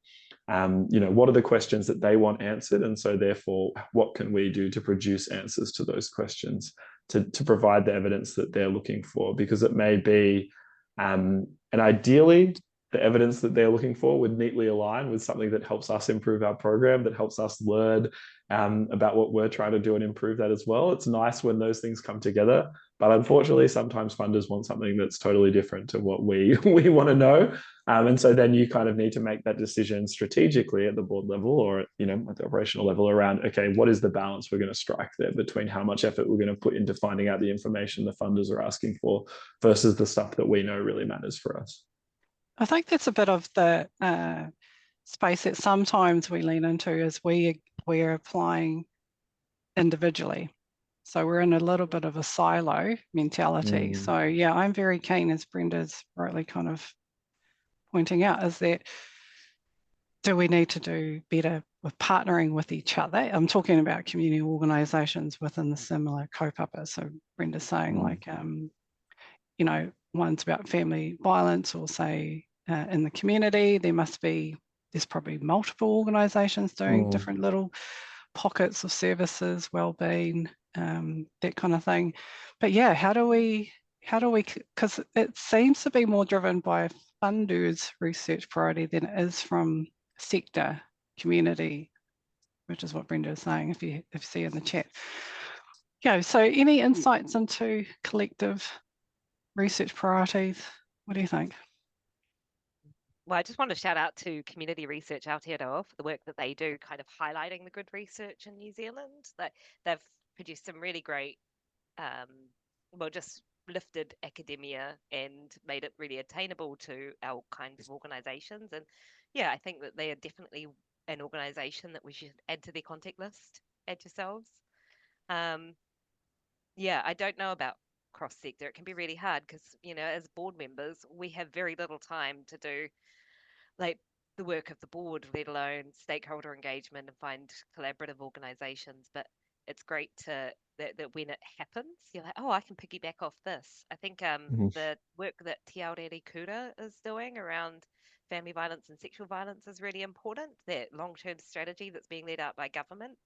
you know, what are the questions that they want answered? And so therefore, what can we do to produce answers to those questions, to provide the evidence that they're looking for? Because it may be, and ideally, the evidence that they're looking for would neatly align with something that helps us improve our program, that helps us learn about what we're trying to do and improve that as well. It's nice when those things come together, but unfortunately, sometimes funders want something that's totally different to what we want to know. And so then you kind of need to make that decision strategically at the board level, or, you know, at the operational level around, okay, what is the balance we're going to strike there between how much effort we're going to put into finding out the information the funders are asking for versus the stuff that we know really matters for us. I think that's a bit of the space that sometimes we lean into, is we're applying individually. So we're in a little bit of a silo mentality. So yeah, I'm very keen, as Brenda's rightly kind of pointing out, is that do we need to do better with partnering with each other? I'm talking about community organisations within the similar kaupapa. So Brenda's saying like, you know, one's about family violence, or say in the community, there's probably multiple organisations doing different little pockets of services, well-being, that kind of thing. But yeah, how do we, because it seems to be more driven by funders' research priority than it is from sector, community, which is what Brenda is saying, if you see in the chat. Yeah, so any insights into collective research priorities? What do you think? Well, I just want to shout out to Community Research Aotearoa for the work that they do, kind of highlighting the good research in New Zealand. That they've produced some really great, well, just lifted academia and made it really attainable to our kinds of organisations. And yeah, I think that they are definitely an organisation that we should add to their contact list. Add yourselves. Yeah, I don't know about cross sector. It can be really hard because, you know, as board members, we have very little time to do like the work of the board, let alone stakeholder engagement and find collaborative organizations. But it's great to that when it happens, you're like, oh, I can piggyback off this. I think the work that Te Aorere Kura is doing around family violence and sexual violence is really important. That long-term strategy that's being led out by government.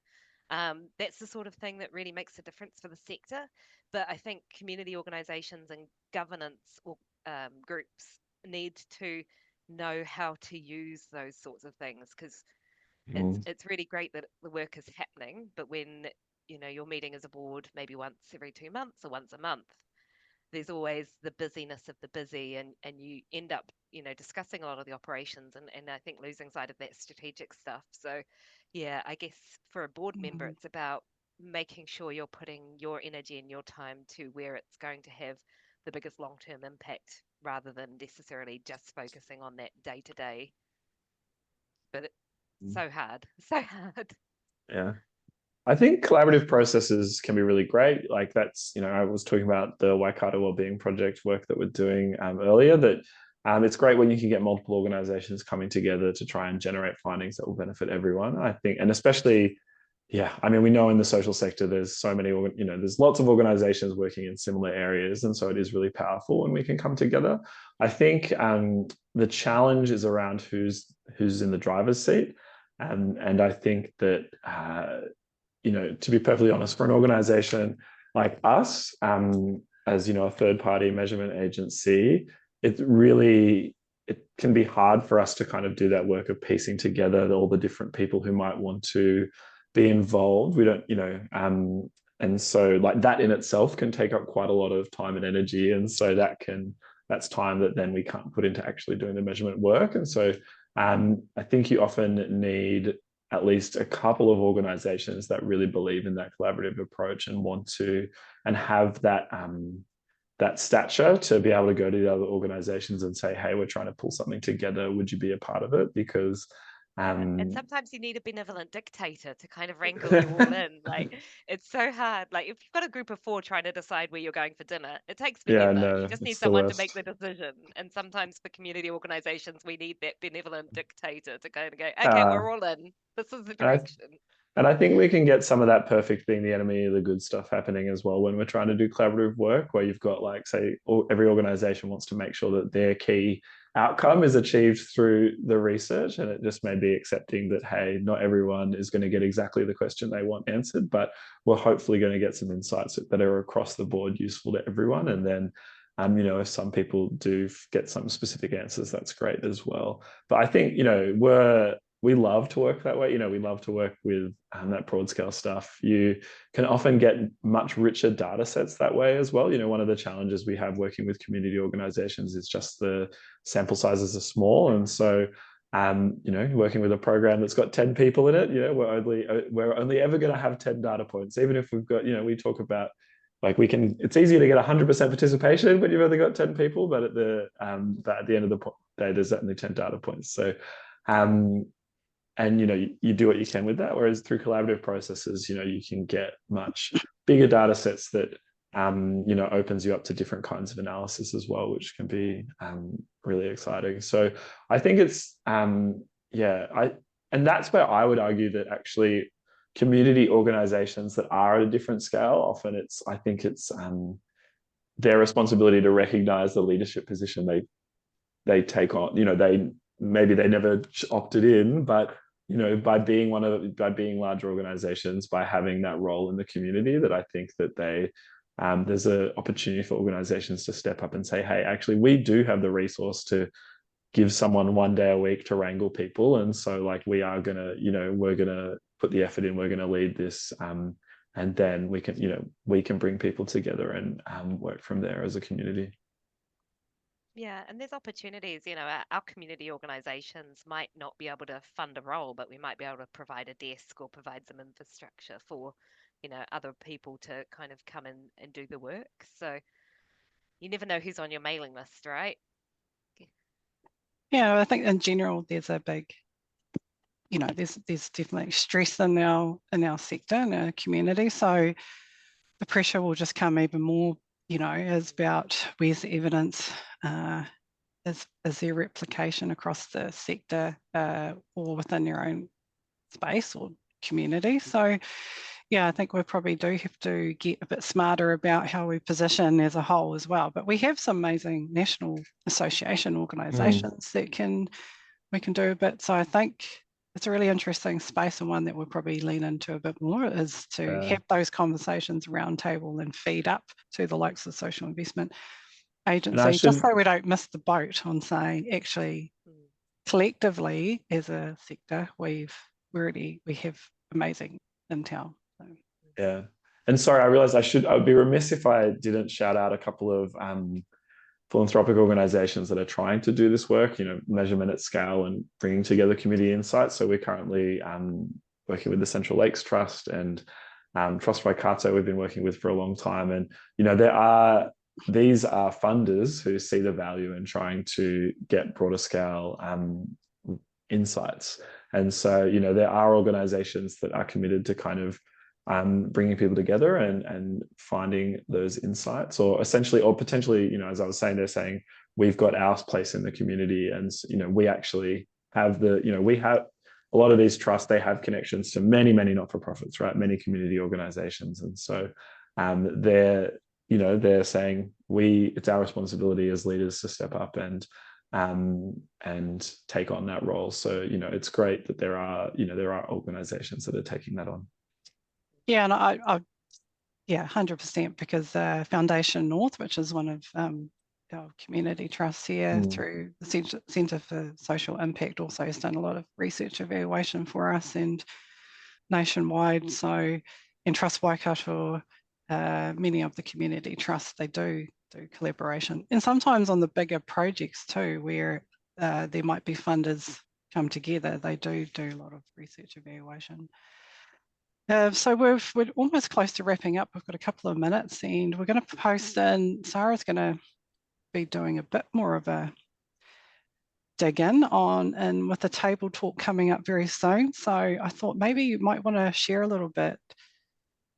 That's the sort of thing that really makes a difference for the sector. But I think community organisations and governance or groups need to know how to use those sorts of things, because it's really great that the work is happening, but when you're meeting as a board maybe once every 2 months or once a month, there's always the busyness of the busy, and you end up discussing a lot of the operations, and I think losing sight of that strategic stuff. So yeah, I guess for a board member it's about making sure you're putting your energy and your time to where it's going to have the biggest long-term impact, rather than necessarily just focusing on that day to day. But it's so hard. Yeah. I think collaborative processes can be really great. Like that's, I was talking about the Waikato Wellbeing Project work that we're doing earlier, that it's great when you can get multiple organizations coming together to try and generate findings that will benefit everyone, I think. And especially, yeah, I mean, we know in the social sector, there's so many, there's lots of organizations working in similar areas. And so it is really powerful when we can come together. I think the challenge is around who's in the driver's seat. And I think that, to be perfectly honest, for an organization like us, as a third-party measurement agency, it can be hard for us to kind of do that work of piecing together all the different people who might want to be involved. We don't, and so like that in itself can take up quite a lot of time and energy, and so that's time that then we can't put into actually doing the measurement work. And so I think you often need at least a couple of organizations that really believe in that collaborative approach and want to, and have that stature to be able to go to the other organizations and say, hey, we're trying to pull something together. Would you be a part of it? Because and sometimes you need a benevolent dictator to kind of wrangle you all in. Like, it's so hard. Like, if you've got a group of 4 trying to decide where you're going for dinner, it takes forever. No, you just need someone to make the decision. And sometimes for community organizations, we need that benevolent dictator to kind of go, okay, we're all in. This is the direction. And I think we can get some of that perfect being the enemy of the good stuff happening as well when we're trying to do collaborative work, where you've got, like, say, every organization wants to make sure that their key outcome is achieved through the research, and it just may be accepting that, hey, not everyone is going to get exactly the question they want answered, but we're hopefully going to get some insights that are across the board useful to everyone. And then if some people do get some specific answers, that's great as well. But I think we love to work that way. We love to work with that broad scale stuff. You can often get much richer data sets that way as well. One of the challenges we have working with community organizations is just the sample sizes are small. And so, working with a program that's got 10 people in it, we're only ever going to have 10 data points. Even if we've got, we talk about, like, it's easier to get 100% participation when you've only got 10 people, but at the end of the day, there's only 10 data points. So, and you do what you can with that, whereas through collaborative processes, you can get much bigger data sets that opens you up to different kinds of analysis as well, which can be really exciting. So I think it's and that's where I would argue that actually community organizations that are at a different scale, often I think it's their responsibility to recognize the leadership position they take on. Maybe they never opted in, but you know, by being larger organizations, by having that role in the community, that I think that there's an opportunity for organizations to step up and say, hey, actually, we do have the resource to give someone 1 day a week to wrangle people. And so like, we are going to, you know, we're going to put the effort in, we're going to lead this. And then we can, you know, we can bring people together and work from there as a community. Yeah, and there's opportunities, you know, our community organizations might not be able to fund a role, but we might be able to provide a desk or provide some infrastructure for, you know, other people to kind of come in and do the work. So you never know who's on your mailing list, right? Yeah, I think in general there's a big, you know, there's definitely stress in our sector, in our community. So the pressure will just come even more, you know, is about where's the evidence, is there replication across the sector or within your own space or community. So yeah, I think we probably do have to get a bit smarter about how we position as a whole as well. But we have some amazing national association organisations that we can do a bit. So I think it's a really interesting space, and one that we'll probably lean into a bit more, is to have those conversations around table and feed up to the likes of social investment agency, just so we don't miss the boat on saying, actually, collectively as a sector, we have amazing intel. So. Yeah. And sorry, I realized I would be remiss if I didn't shout out a couple of philanthropic organizations that are trying to do this work, you know, measurement at scale and bringing together community insights. So we're currently working with the Central Lakes Trust and Trust Waikato we've been working with for a long time. And, you know, these are funders who see the value in trying to get broader scale insights. And so, you know, there are organizations that are committed to kind of bringing people together and finding those insights, or potentially, you know, as I was saying, they're saying, we've got our place in the community. And, you know, we actually have we have a lot of these trusts, they have connections to many, many not-for-profits, right? Many community organizations. And so they're saying it's our responsibility as leaders to step up and take on that role. So, you know, it's great that there are organizations that are taking that on. Yeah, and I 100%, because Foundation North, which is one of our community trusts here through the Centre for Social Impact, also has done a lot of research evaluation for us and nationwide. So, in Trust Waikato, many of the community trusts, they do collaboration, and sometimes on the bigger projects too, where there might be funders come together, they do a lot of research evaluation. So we're almost close to wrapping up. We've got a couple of minutes, and we're going to post in. Sara's going to be doing a bit more of a dig in on, and with the table talk coming up very soon. So I thought maybe you might want to share a little bit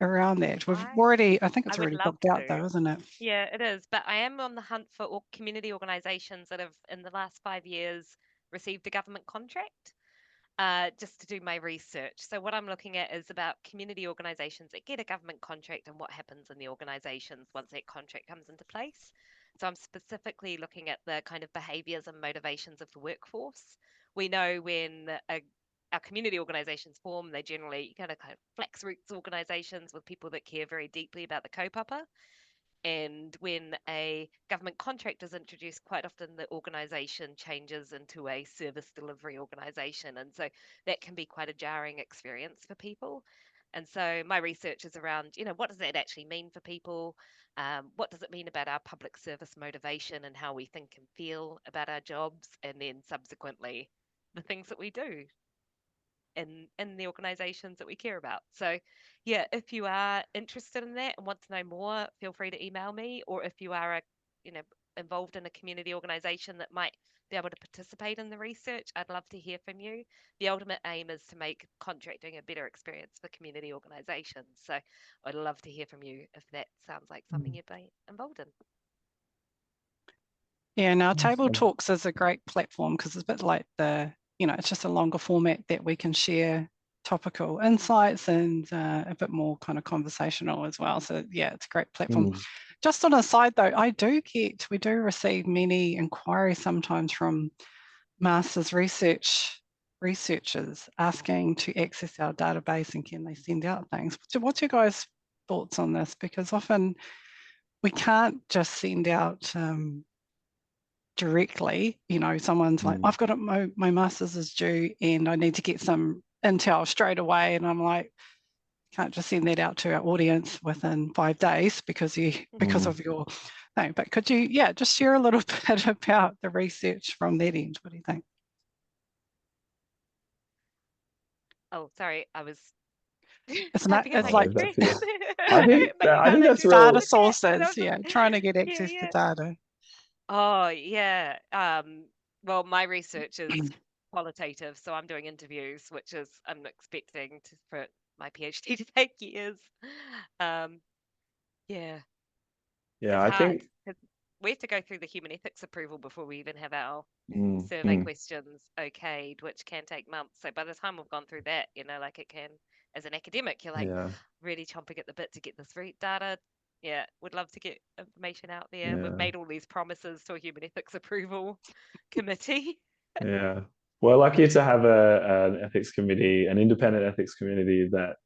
around that. I think it's already booked out though, isn't it? Yeah, it is. But I am on the hunt for community organisations that have, in the last 5 years, received a government contract. Just to do my research. So what I'm looking at is about community organisations that get a government contract and what happens in the organisations once that contract comes into place. So I'm specifically looking at the kind of behaviours and motivations of the workforce. We know when our community organisations form, they generally kind of flex roots organisations with people that care very deeply about the kaupapa. And when a government contract is introduced, quite often the organisation changes into a service delivery organisation. And so that can be quite a jarring experience for people. And so my research is around, you know, what does that actually mean for people? What does it mean about our public service motivation and how we think and feel about our jobs? And then subsequently, the things that we do in the organizations that we care about. So yeah, if you are interested in that and want to know more, feel free to email me. Or if you are involved in a community organization that might be able to participate in the research, I'd love to hear from you. The ultimate aim is to make contracting a better experience for community organizations. So I'd love to hear from you if that sounds like something you'd be involved in. Yeah, now Table Talks is a great platform because it's a bit like it's just a longer format that we can share topical insights and a bit more kind of conversational as well. So yeah, it's a great platform. Just on a side though, we do receive many inquiries sometimes from master's research researchers asking to access our database, and can they send out things? What's your guys' thoughts on this? Because often we can't just send out directly, you know, someone's like, I've got it, my master's is due and I need to get some intel straight away. And I'm like, can't just send that out to our audience within 5 days because of your thing. But could you, just share a little bit about the research from that end? What do you think? Oh, sorry, I was It's typing in my like question. I think that's real. data sources, trying to get access to data. Oh, yeah. Well, my research is qualitative, so I'm doing interviews, which is I'm expecting for my PhD to take years. Yeah, Yeah, it's I hard think because we have to go through the human ethics approval before we even have our mm, survey questions okayed, which can take months. So by the time we've gone through that, like it can, as an academic, you're like really chomping at the bit to get this data. Yeah, would love to get information out there. We've made all these promises to a human ethics approval committee. Yeah. We're lucky to have an ethics committee, an independent ethics community that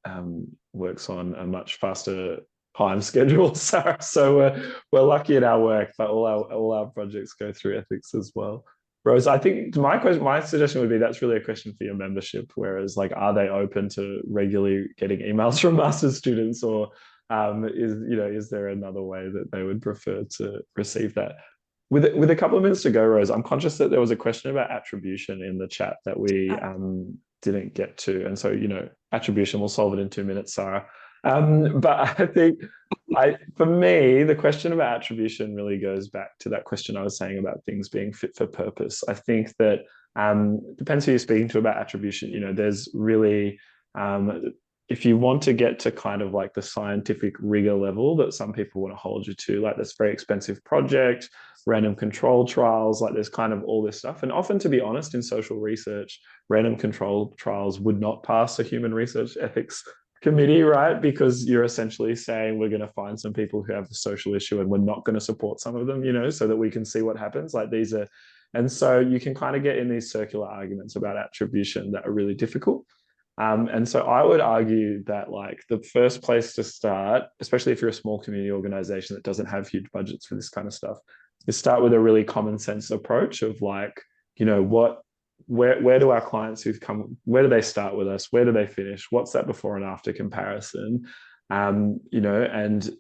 works on a much faster time schedule, Sarah. So we're lucky in our work, but all our projects go through ethics as well. Rose, I think my suggestion would be that's really a question for your membership. Whereas, like, are they open to regularly getting emails from master's students, or is there another way that they would prefer to receive that? With a couple of minutes to go, Rose, I'm conscious that there was a question about attribution in the chat that we didn't get to. And so, attribution, we'll solve it in 2 minutes, Sarah. But I think for me, the question about attribution really goes back to that question I was saying about things being fit for purpose. I think that depends who you're speaking to about attribution. There's really if you want to get to kind of like the scientific rigor level that some people want to hold you to, like this very expensive project, random control trials, like there's kind of all this stuff. And often, to be honest, in social research, random control trials would not pass a human research ethics committee, right? Because you're essentially saying we're going to find some people who have the social issue and we're not going to support some of them, so that we can see what happens. Like these are, and so you can kind of get in these circular arguments about attribution that are really difficult. And so I would argue that, like, the first place to start, especially if you're a small community organization that doesn't have huge budgets for this kind of stuff, is start with a really common sense approach of, like, where do our clients who come, where do they start with us? Where do they finish? What's that before and after comparison? And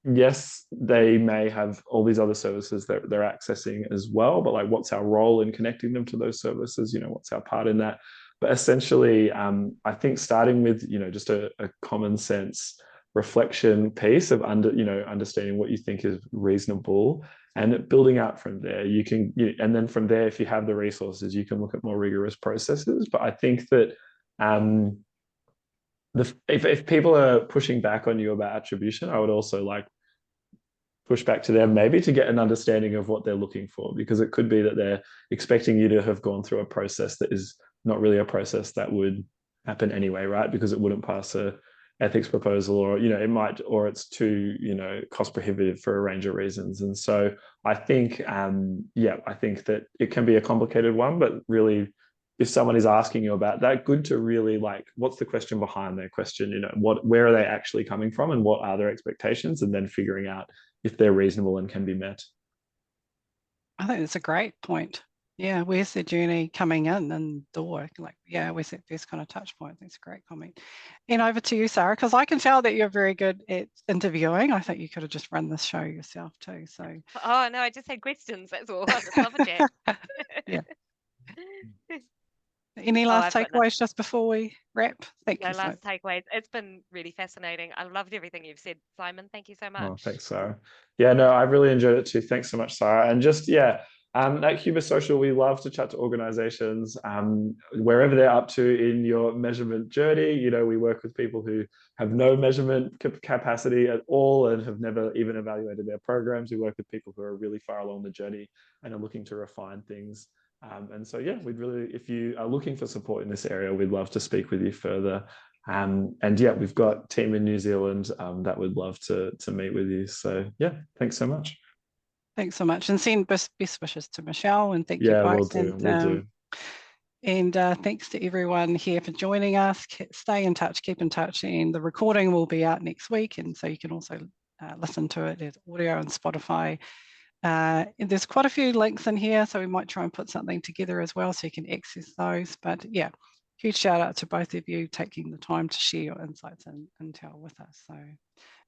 yes, they may have all these other services that they're accessing as well, but, like, what's our role in connecting them to those services? What's our part in that? But essentially, I think starting with, just a common sense reflection piece of understanding what you think is reasonable, and building out from there. And then from there, if you have the resources, you can look at more rigorous processes. But I think that if people are pushing back on you about attribution, I would also push back to them maybe to get an understanding of what they're looking for, because it could be that they're expecting you to have gone through a process that is not really a process that would happen anyway, right? Because it wouldn't pass a ethics proposal, or it might, or it's too cost prohibitive for a range of reasons. And so I think I think that it can be a complicated one, but really, if someone is asking you about that, good to really, what's the question behind their question? Where are they actually coming from, and what are their expectations, and then figuring out if they're reasonable and can be met. I think it's a great point. Yeah, where's the journey coming in and door? Where's that first kind of touch point? That's a great comment. And over to you, Sara, because I can tell that you're very good at interviewing. I think you could have just run this show yourself too. So. Oh no, I just had questions. That's all. I just love a chat. Yeah. Any last takeaways just before we wrap? Thank you. Last takeaways. It's been really fascinating. I loved everything you've said, Simon. Thank you so much. Oh, thanks, Sara. Yeah, no, I really enjoyed it too. Thanks so much, Sara. And just, at Huber Social, we love to chat to organizations wherever they're up to in your measurement journey. We work with people who have no measurement capacity at all and have never even evaluated their programs. We work with people who are really far along the journey and are looking to refine things. And so, we'd really, if you are looking for support in this area, we'd love to speak with you further. We've got a team in New Zealand that would love to meet with you. So, thanks so much. Thanks so much. And send best wishes to Michelle, and thank you both. We'll do. And thanks to everyone here for joining us. Stay in touch, keep in touch, and the recording will be out next week. And so you can also listen to it at Audio and Spotify. And there's quite a few links in here, so we might try and put something together as well so you can access those. But yeah, huge shout out to both of you taking the time to share your insights and intel with us. So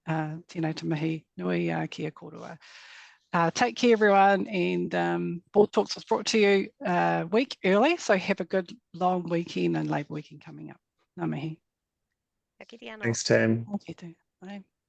tēnā te mihi nui kia korua. Take care, everyone, and Board Talks was brought to you a week early, so have a good long weekend and Labour weekend coming up. Ngā mihi. Ka kite anō. Thanks, Tim. Bye.